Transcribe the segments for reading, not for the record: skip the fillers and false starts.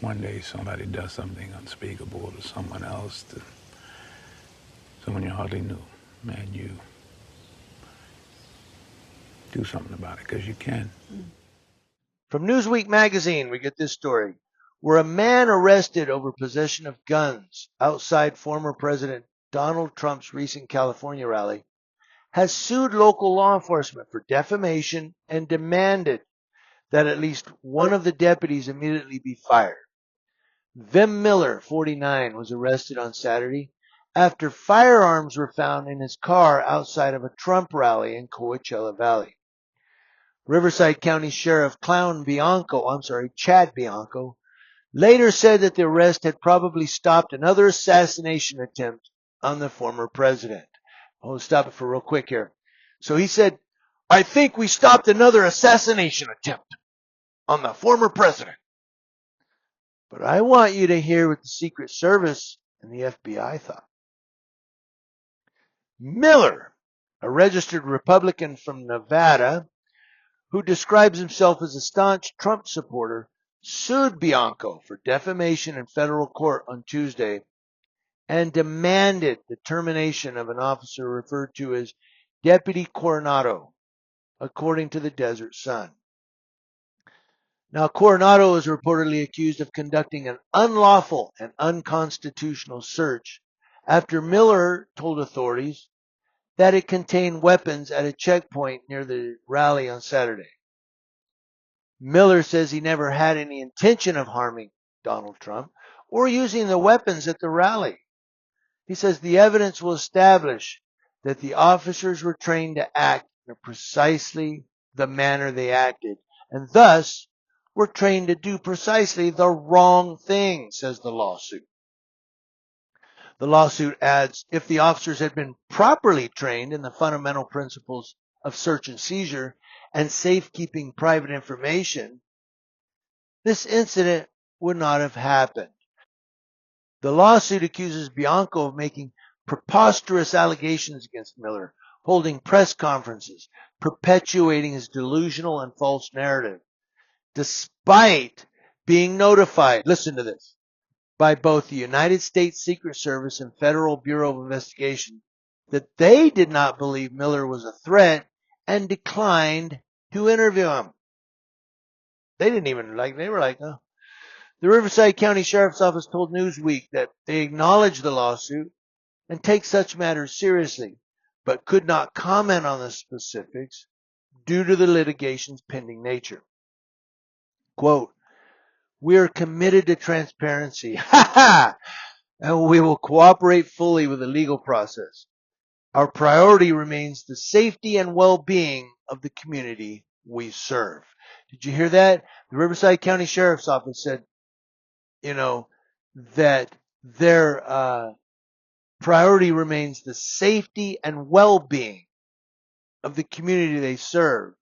one day somebody does something unspeakable to someone else, to someone you hardly knew, and you do something about it, because you can. From Newsweek magazine, we get this story, where a man arrested over possession of guns outside former President Donald Trump's recent California rally has sued local law enforcement for defamation and demanded that at least one of the deputies immediately be fired. Vim Miller, 49, was arrested on Saturday after firearms were found in his car outside of a Trump rally in Coachella Valley. Riverside County Sheriff Chad Bianco, later said that the arrest had probably stopped another assassination attempt on the former president. I'll stop it for real quick here. So he said, I think we stopped another assassination attempt on the former president. But I want you to hear what the Secret Service and the FBI thought. Miller, a registered Republican from Nevada, who describes himself as a staunch Trump supporter, sued Bianco for defamation in federal court on Tuesday and demanded the termination of an officer referred to as Deputy Coronado, according to the Desert Sun. Now, Coronado is reportedly accused of conducting an unlawful and unconstitutional search after Miller told authorities that it contained weapons at a checkpoint near the rally on Saturday. Miller says he never had any intention of harming Donald Trump or using the weapons at the rally. He says the evidence will establish that the officers were trained to act in precisely the manner they acted, and thus were trained to do precisely the wrong thing, says the lawsuit. The lawsuit adds, if the officers had been properly trained in the fundamental principles of search and seizure and safekeeping private information, this incident would not have happened. The lawsuit accuses Bianco of making preposterous allegations against Miller, holding press conferences, perpetuating his delusional and false narrative, despite being notified, listen to this, by both the United States Secret Service and Federal Bureau of Investigation that they did not believe Miller was a threat and declined to interview him. They didn't even they were like, oh. The Riverside County Sheriff's Office told Newsweek that they acknowledge the lawsuit and take such matters seriously, but could not comment on the specifics due to the litigation's pending nature. Quote, we are committed to transparency, and we will cooperate fully with the legal process. Our priority remains the safety and well-being of the community we serve. Did you hear that? The Riverside County Sheriff's Office said, that their priority remains the safety and well-being of the community they serve.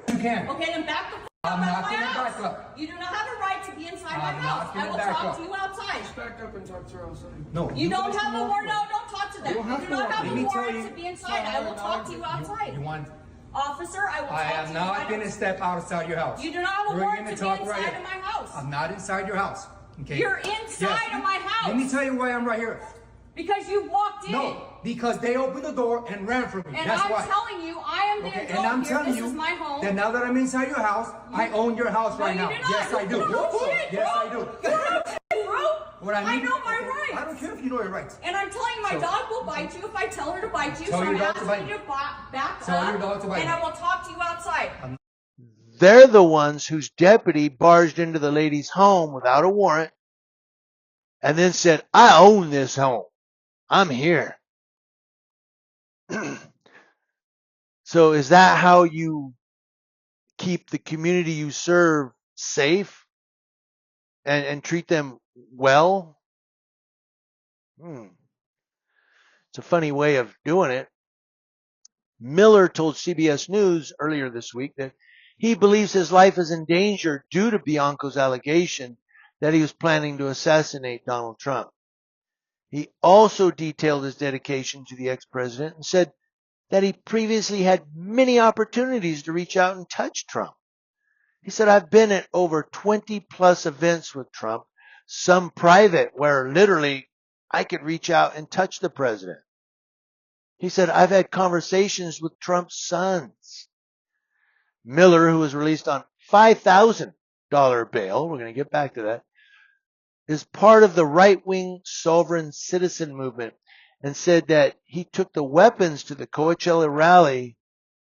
You can. Okay, then back the I'm up not out of my gonna house. back up. You do not have a right to be inside my I'm house. not I gonna will back talk up. to you outside. Just back up and talk to her outside. No. You don't have a warrant. No, don't talk to them. You don't have You do to not walk. have Let a me tell warrant you- to be inside. I will talk to you outside. You want? Officer, I will talk I to am you. not gonna step outside your house. You do not have a We're warrant gonna to be talk inside right of here. my house. I'm not inside your house. Okay. You're inside of my house. Let me tell you why I'm right here. Because you walked in. No, because they opened the door and ran from me. And That's I'm why. telling you, I am the Okay, adult and I'm here. telling This you is my home. that now that I'm inside your house, I own your house right you now. do not. Yes, I do. Bullshit, Yes, bro. I do. Bullshit, bro. What I I mean? know my Okay, rights. I don't care if you know your rights. And I'm telling you, my So- dog will bite you if I tell her to bite you. Tell So your I'm dog to asking bite you me. to back Tell up. your dog to bite and me. I will talk to you outside. They're the ones whose deputy barged into the lady's home without a warrant and then said, I own this home. I'm here. So is that how you keep the community you serve safe and treat them well? It's a funny way of doing it. Miller told CBS News earlier this week that he believes his life is in danger due to Bianco's allegation that he was planning to assassinate Donald Trump. He also detailed his dedication to the ex-president and said that he previously had many opportunities to reach out and touch Trump. He said, I've been at over 20 plus events with Trump, some private where literally I could reach out and touch the president. He said, I've had conversations with Trump's sons. Miller, who was released on $5,000 bail, we're going to get back to that, is part of the right-wing sovereign citizen movement and said that he took the weapons to the Coachella rally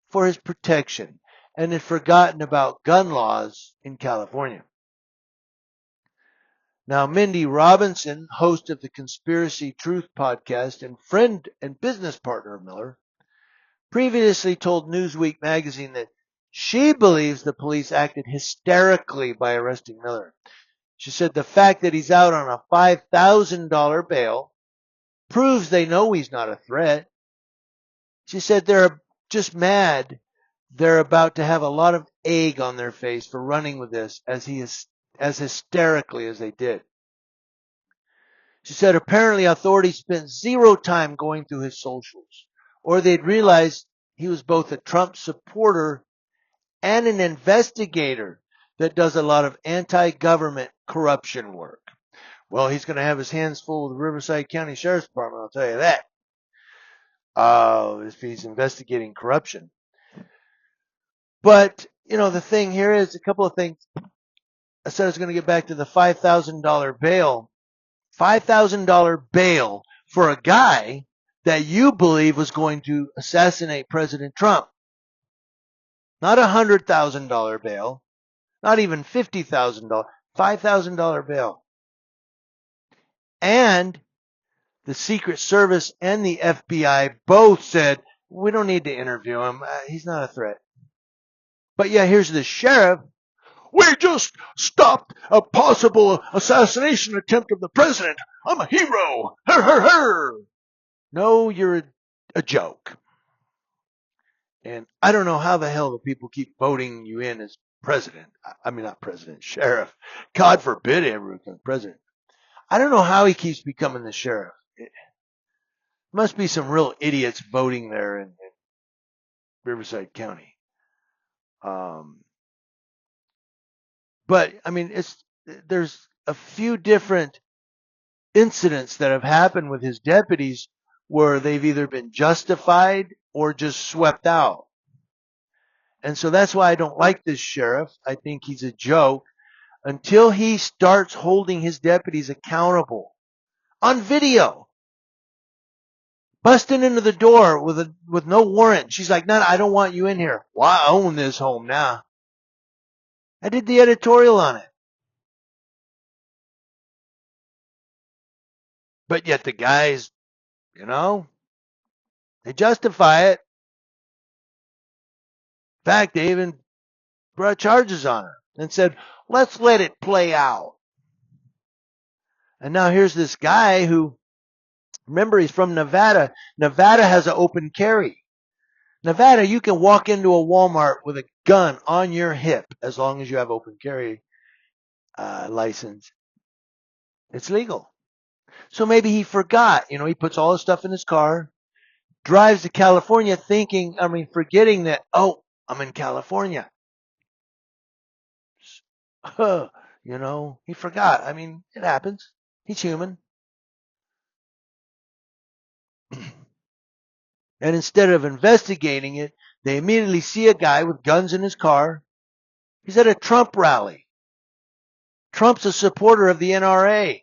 for his protection and had forgotten about gun laws in California. Now, Mindy Robinson, host of the Conspiracy Truth podcast and friend and business partner of Miller, previously told Newsweek magazine that she believes the police acted hysterically by arresting Miller. She said the fact that he's out on a $5,000 bail proves they know he's not a threat. She said they're just mad. They're about to have a lot of egg on their face for running with this as hysterically as they did. She said apparently authorities spent zero time going through his socials, or they'd realized he was both a Trump supporter and an investigator that does a lot of anti-government corruption work. Well, he's going to have his hands full with the Riverside County Sheriff's Department, I'll tell you that. If he's investigating corruption. But, the thing here is a couple of things. I said I was going to get back to the $5,000 bail. $5,000 bail for a guy that you believe was going to assassinate President Trump. Not a $100,000 bail. Not even $50,000. $5,000 bail. And the Secret Service and the FBI both said, we don't need to interview him. He's not a threat. But yeah, here's the sheriff. We just stopped a possible assassination attempt of the president. I'm a hero. Her, her, her. No, you're a joke. And I don't know how the hell the people keep voting you in as president. I mean, not president, sheriff. God forbid everyone becomes president. I don't know how he keeps becoming the sheriff. It must be some real idiots voting there in Riverside County. But I mean, there's a few different incidents that have happened with his deputies where they've either been justified or just swept out. And so that's why I don't like this sheriff. I think he's a joke until he starts holding his deputies accountable on video. Busting into the door with no warrant. She's like, no, I don't want you in here. Well, I own this home now. I did the editorial on it. But yet the guys, they justify it. In fact, they even brought charges on her and said, let's let it play out. And now here's this guy who, remember, he's from Nevada. Nevada has an open carry. Nevada, you can walk into a Walmart with a gun on your hip as long as you have open carry license. It's legal. So maybe he forgot. He puts all his stuff in his car, drives to California forgetting that, I'm in California. He forgot. It happens. He's human. And instead of investigating it, they immediately see a guy with guns in his car. He's at a Trump rally. Trump's a supporter of the NRA.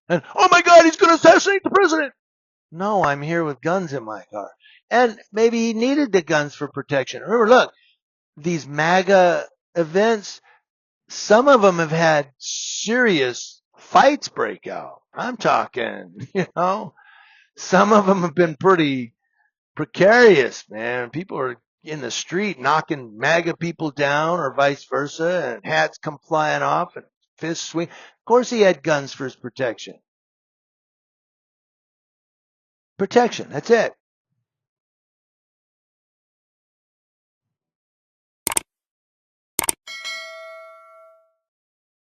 And, oh my God, he's going to assassinate the president. No, I'm here with guns in my car. And maybe he needed the guns for protection. Remember, look, these MAGA events, some of them have had serious fights break out. I'm talking, some of them have been pretty precarious, man. People are in the street knocking MAGA people down or vice versa, and hats come flying off and fists swing. Of course he had guns for his protection. Protection, that's it.